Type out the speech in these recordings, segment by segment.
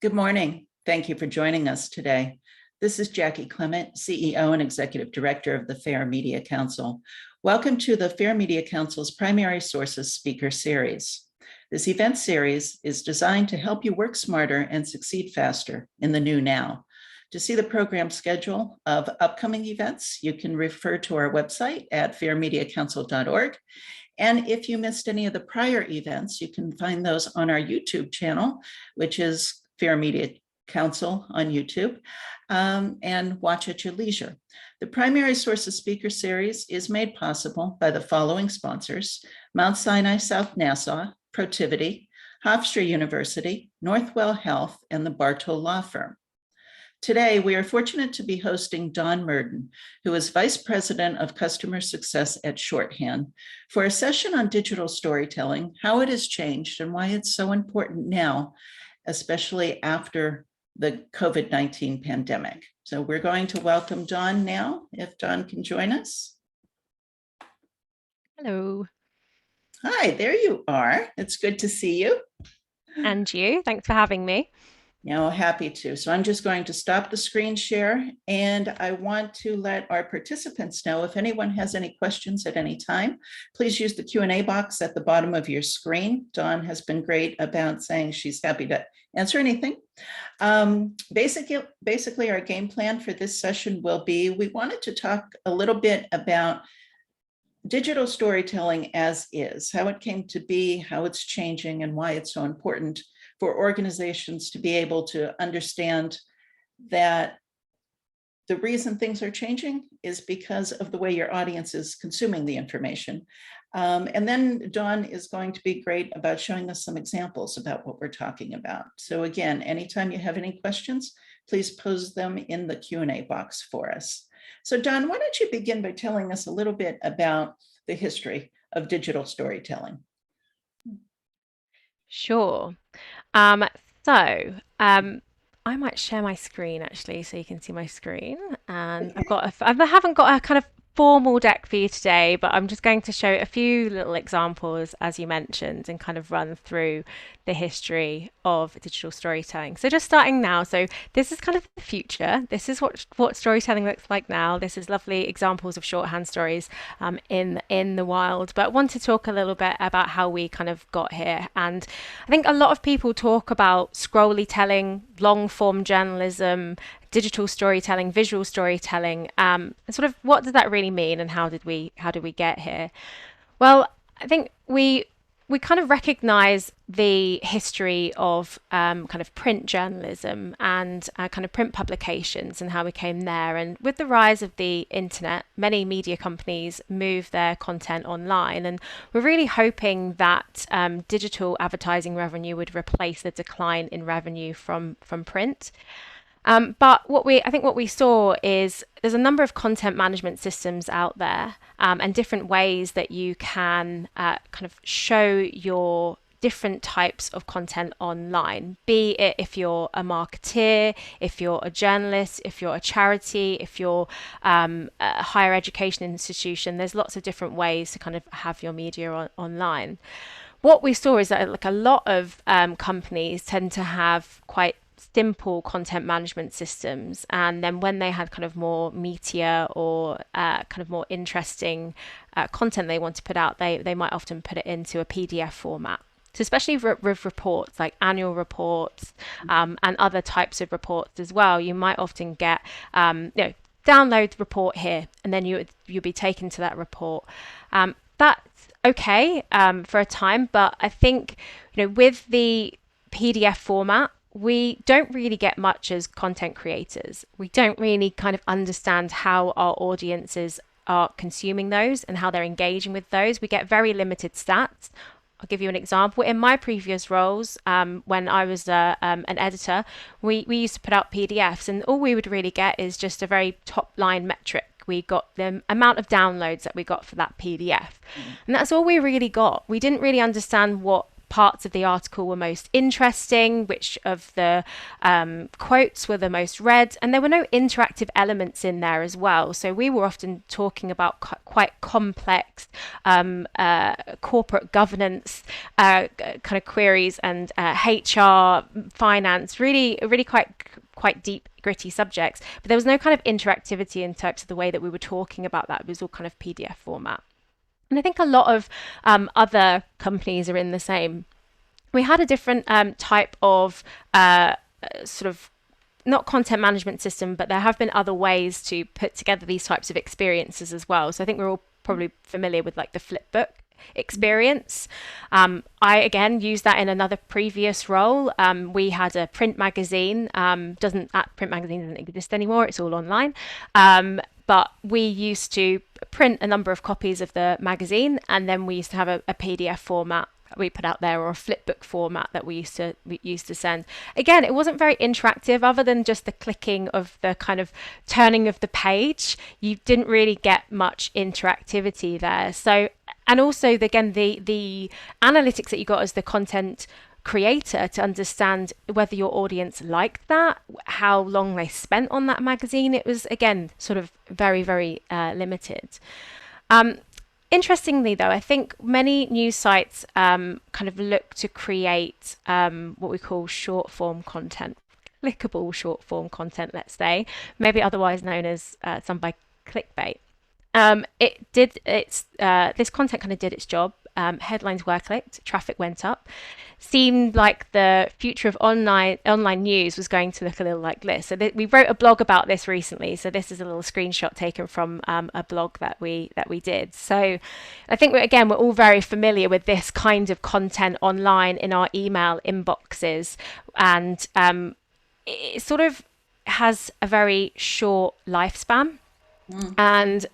Good morning. Thank you for joining us today. This is Jackie Clement, CEO and Executive Director of the Fair Media Council. Welcome to the Fair Media Council's Primary Sources Speaker Series. This event series is designed to help you work smarter and succeed faster in the new now. To see the program schedule of upcoming events, you can refer to our website at fairmediacouncil.org. And if you missed any of the prior events, you can find those on our YouTube channel, which is Fair Media Council on YouTube, and watch at your leisure. The Primary Sources Speaker Series is made possible by the following sponsors: Mount Sinai South Nassau, Protiviti, Hofstra University, Northwell Health, and the Bartow Law Firm. Today, we are fortunate to be hosting Dawn Murden, who is Vice President of Customer Success at Shorthand, for a session on digital storytelling, how it has changed and why it's so important now, especially after the COVID-19 pandemic. So we're going to welcome Dawn now, if Dawn can join us. Hello. Hi, there you are. It's good to see you. And you. Thanks for having me. No, happy to. So I'm just going to stop the screen share, and I want to let our participants know if anyone has any questions at any time, please use the Q&A box at the bottom of your screen. Dawn has been great about saying she's happy to answer anything. Basically, our game plan for this session will be, we wanted to talk a little bit about digital storytelling as is, how it came to be, how it's changing, and why it's so important for organizations to be able to understand that the reason things are changing is because of the way your audience is consuming the information. And then Dawn is going to be great about showing us some examples about what we're talking about. So again, anytime you have any questions, please pose them in the Q&A box for us. So Dawn, why don't you begin by telling us a little bit about the history of digital storytelling? Sure. I might share my screen actually, so you can see my screen. And I haven't got a kind of formal deck for you today, but I'm just going to show a few little examples, as you mentioned, and kind of run through the history of digital storytelling. So just starting now. So this is kind of the future. This is what storytelling looks like now. This is lovely examples of shorthand stories in the wild. But I want to talk a little bit about how we kind of got here. And I think a lot of people talk about scrolly telling, long form journalism, digital storytelling, visual storytelling. Sort of what does that really mean, and how did we get here? Well, I think we kind of recognize the history of kind of print journalism and kind of print publications and how we came there. And with the rise of the internet, many media companies move their content online, and we're really hoping that digital advertising revenue would replace the decline in revenue from print. But what we saw is there's a number of content management systems out there, and different ways that you can kind of show your different types of content online, be it if you're a marketeer, if you're a journalist, if you're a charity, if you're a higher education institution. There's lots of different ways to kind of have your media online. What we saw is that like a lot of companies tend to have quite simple content management systems, and then when they had kind of more meatier or kind of more interesting content they want to put out, they might often put it into a PDF format. So especially with reports like annual reports and other types of reports as well, you might often get download the report here, and then you'll be taken to that report. That's okay for a time, but I think with the PDF format, we don't really get much as content creators. We don't really kind of understand how our audiences are consuming those and how they're engaging with those. We get very limited stats. I'll give you an example. In my previous roles, when I was an editor, we used to put out PDFs, and all we would really get is just a very top line metric. We got the amount of downloads that we got for that PDF. And that's all we really got. We didn't really understand what parts of the article were most interesting, which of the quotes were the most read, and there were no interactive elements in there as well. So we were often talking about quite complex corporate governance kind of queries and HR, finance, really quite deep, gritty subjects. But there was no kind of interactivity in terms of the way that we were talking about that. It was all kind of PDF format. And I think a lot of other companies are in the same. We had a different type of sort of not content management system, but there have been other ways to put together these types of experiences as well. So I think we're all probably familiar with like the flipbook experience. I again used that in another previous role. We had a print magazine. Print magazine doesn't exist anymore. It's all online. But we used to print a number of copies of the magazine, and then we used to have a PDF format we put out there, or a flipbook format that we used to send. Again, it wasn't very interactive, other than just the clicking of the kind of turning of the page. You didn't really get much interactivity there. So, and also again, the analytics that you got as the content creator to understand whether your audience liked that, how long they spent on that magazine, it was again sort of very limited. Interestingly, though, I think many news sites kind of look to create what we call short form content, clickable short form content, let's say, maybe otherwise known as some by clickbait. This content kind of did its job. Headlines were clicked, traffic went up. Seemed like the future of online news was going to look a little like this. So we wrote a blog about this recently. So this is a little screenshot taken from a blog that we did. So I think we're all very familiar with this kind of content online in our email inboxes, and it sort of has a very short lifespan, and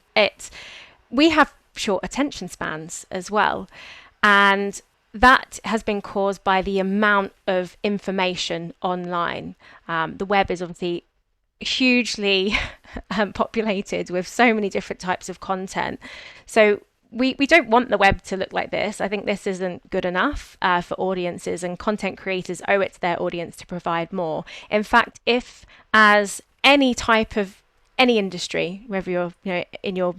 we have short attention spans as well, and that has been caused by the amount of information online. The web is obviously hugely populated with so many different types of content. So we don't want the web to look like this. I think this isn't good enough for audiences, and content creators owe it to their audience to provide more. In fact, if as any industry, whether you're in your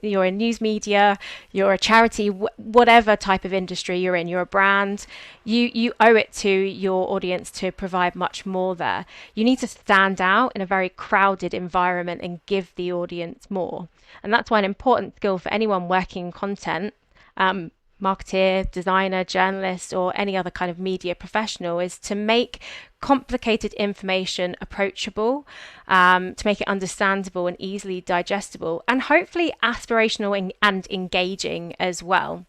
you're in news media, you're a charity, whatever type of industry you're in, you're a brand, you owe it to your audience to provide much more there. You need to stand out in a very crowded environment and give the audience more. And that's why an important skill for anyone working in content, marketeer, designer, journalist, or any other kind of media professional, is to make complicated information approachable, to make it understandable and easily digestible, and hopefully aspirational and engaging as well.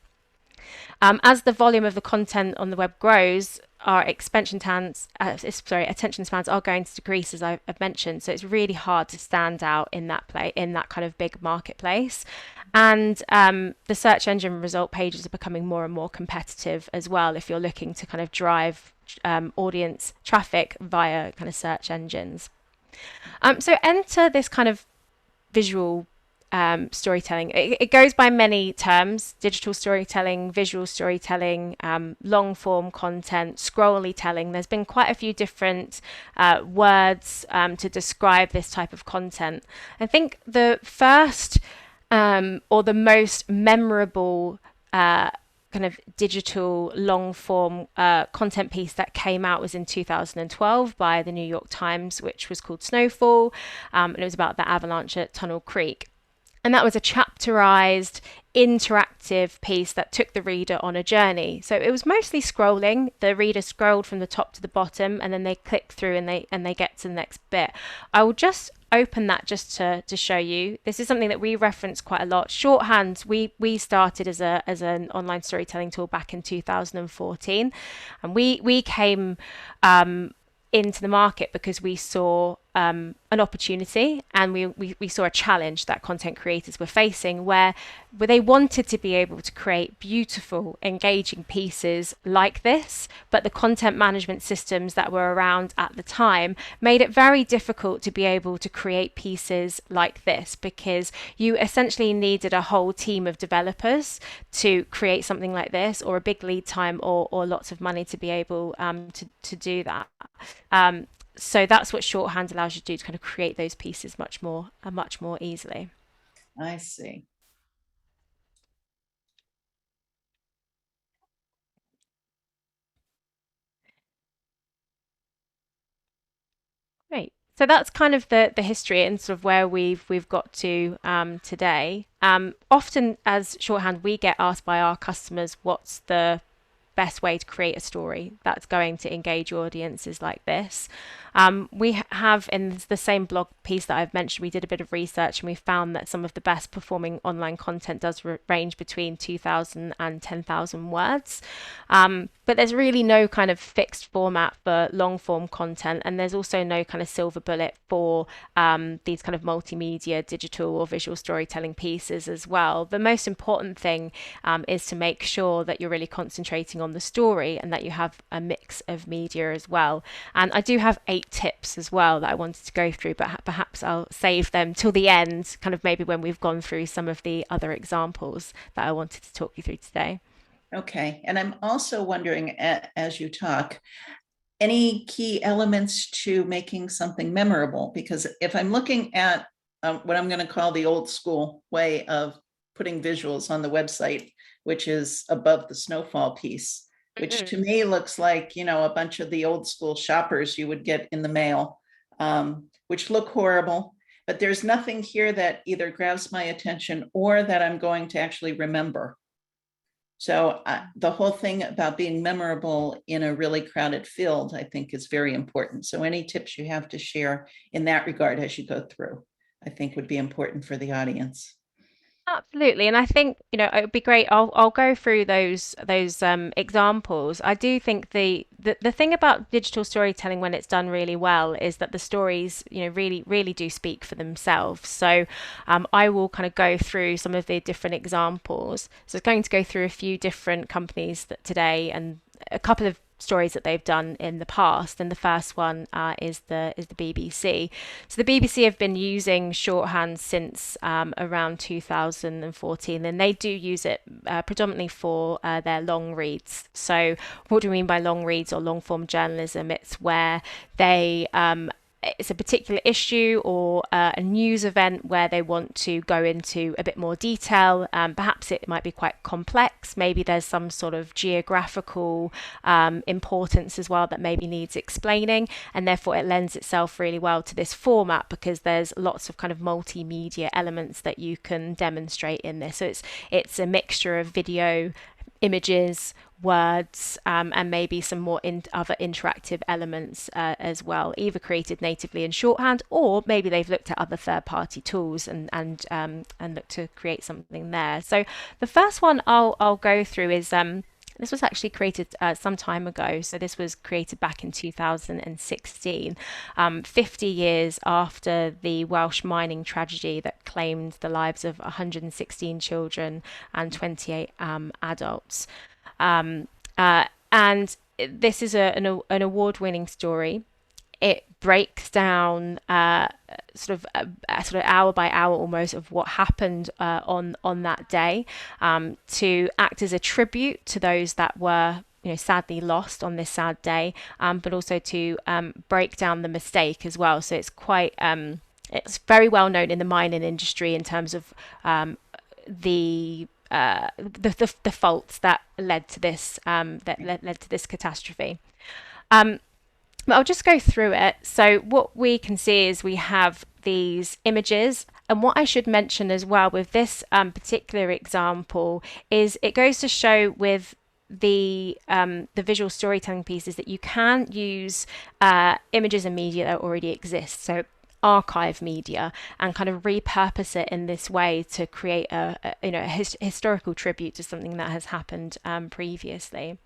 As the volume of the content on the web grows, our attention spans are going to decrease, as I've mentioned. So it's really hard to stand out in that kind of big marketplace. And the search engine result pages are becoming more and more competitive as well, if you're looking to kind of drive audience traffic via kind of search engines. So enter this kind of visual storytelling. It goes by many terms: digital storytelling, visual storytelling, long form content, scrolly telling. There's been quite a few different words to describe this type of content. I think the first or the most memorable kind of digital long form content piece that came out was in 2012 by the New York Times, which was called Snowfall, and it was about the avalanche at Tunnel Creek. And that was a chapterized, interactive piece that took the reader on a journey. So it was mostly scrolling. The reader scrolled from the top to the bottom, and then they click through and they get to the next bit. I will just open that just to show you. This is something that we reference quite a lot. Shorthand, we started as an online storytelling tool back in 2014, and we came into the market because we saw an opportunity, and we saw a challenge that content creators were facing, where they wanted to be able to create beautiful, engaging pieces like this, but the content management systems that were around at the time made it very difficult to be able to create pieces like this, because you essentially needed a whole team of developers to create something like this, or a big lead time, or lots of money to be able to do that. Um, so that's what Shorthand allows you to do, to kind of create those pieces much more easily. I see. Great. So that's kind of the history and sort of where we've got to today. Often as Shorthand, we get asked by our customers, what's the best way to create a story that's going to engage audiences like this. We have, in the same blog piece that I've mentioned, we did a bit of research, and we found that some of the best performing online content does range between 2,000 and 10,000 words. But there's really no kind of fixed format for long form content, and there's also no kind of silver bullet for these kind of multimedia, digital or visual storytelling pieces as well. The most important thing is to make sure that you're really concentrating on the story, and that you have a mix of media as well. And I do have 8 tips as well that I wanted to go through, but perhaps I'll save them till the end, kind of maybe when we've gone through some of the other examples that I wanted to talk you through today. Okay. And I'm also wondering, as you talk, any key elements to making something memorable? Because if I'm looking at what I'm going to call the old school way of putting visuals on the website, which is above the Snowfall piece, which to me looks like, a bunch of the old school shoppers you would get in the mail, which look horrible. But there's nothing here that either grabs my attention or that I'm going to actually remember. So the whole thing about being memorable in a really crowded field, I think, is very important. So any tips you have to share in that regard as you go through, I think would be important for the audience. Absolutely, and I think it would be great. I'll go through those examples. I do think the thing about digital storytelling when it's done really well is that the stories really do speak for themselves. So I will kind of go through some of the different examples. So I'm going to go through a few different companies that today, and a couple of stories that they've done in the past. And the first one is the BBC. So the BBC have been using Shorthand since around 2014, and they do use it predominantly for their long reads. So what do we mean by long reads or long form journalism? It's where it's a particular issue or a news event where they want to go into a bit more detail. Perhaps it might be quite complex. Maybe there's some sort of geographical importance as well that maybe needs explaining, and therefore it lends itself really well to this format, because there's lots of kind of multimedia elements that you can demonstrate in this. So it's a mixture of video, images, words, and maybe some more other interactive elements as well, either created natively in Shorthand, or maybe they've looked at other third-party tools and looked to create something there. So the first one I'll go through is this was actually created some time ago. So this was created back in 2016, 50 years after the Welsh mining tragedy that claimed the lives of 116 children and 28 adults. And this is an award-winning story. It breaks down sort of hour by hour almost of what happened on that day, to act as a tribute to those that were sadly lost on this sad day, but also to break down the mistake as well. So it's very well known in the mining industry in terms of the faults that led to this led to this catastrophe. But I'll just go through it. So what we can see is we have these images, and what I should mention as well with this particular example is it goes to show with the visual storytelling pieces that you can use images and media that already exist. So archive media, and kind of repurpose it in this way to create a historical tribute to something that has happened previously.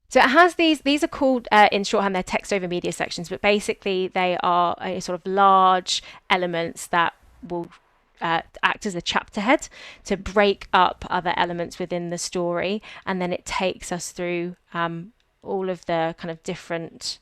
So it has these are called in shorthand, they're text over media sections, but basically they are a sort of large elements that will act as a chapter head to break up other elements within the story, and then it takes us through all of the kind of different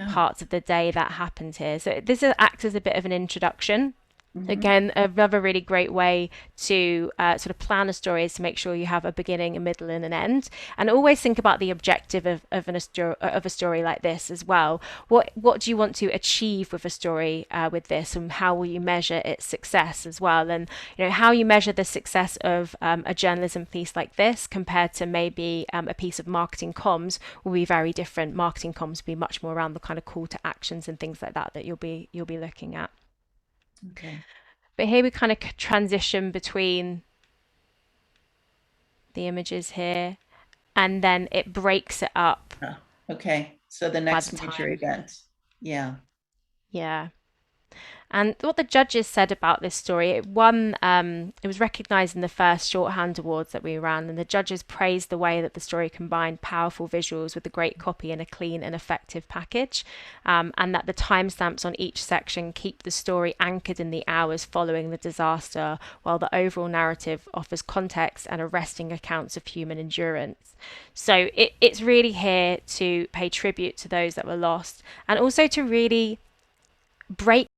Oh, parts of the day that happened here. So this acts as a bit of an introduction. mhm. Again, another really great way to sort of plan a story is to make sure you have a beginning, a middle, and an end, and always think about the objective of a story like this as well. What do you want to achieve with a story with this, and how will you measure its success as well? And how you measure the success of a journalism piece like this compared to maybe a piece of marketing comms will be very different. Marketing comms will be much more around the kind of call to actions and things like that you'll be looking at. Okay. But here we kind of transition between the images here, and then it breaks it up Oh, okay. So the by next the major time. event. Yeah. Yeah. And what the judges said about this story, it was recognised in the first Shorthand Awards that we ran, and the judges praised the way that the story combined powerful visuals with a great copy and a clean and effective package, and that the timestamps on each section keep the story anchored in the hours following the disaster, while the overall narrative offers context and arresting accounts of human endurance. So it's really here to pay tribute to those that were lost, and also to really break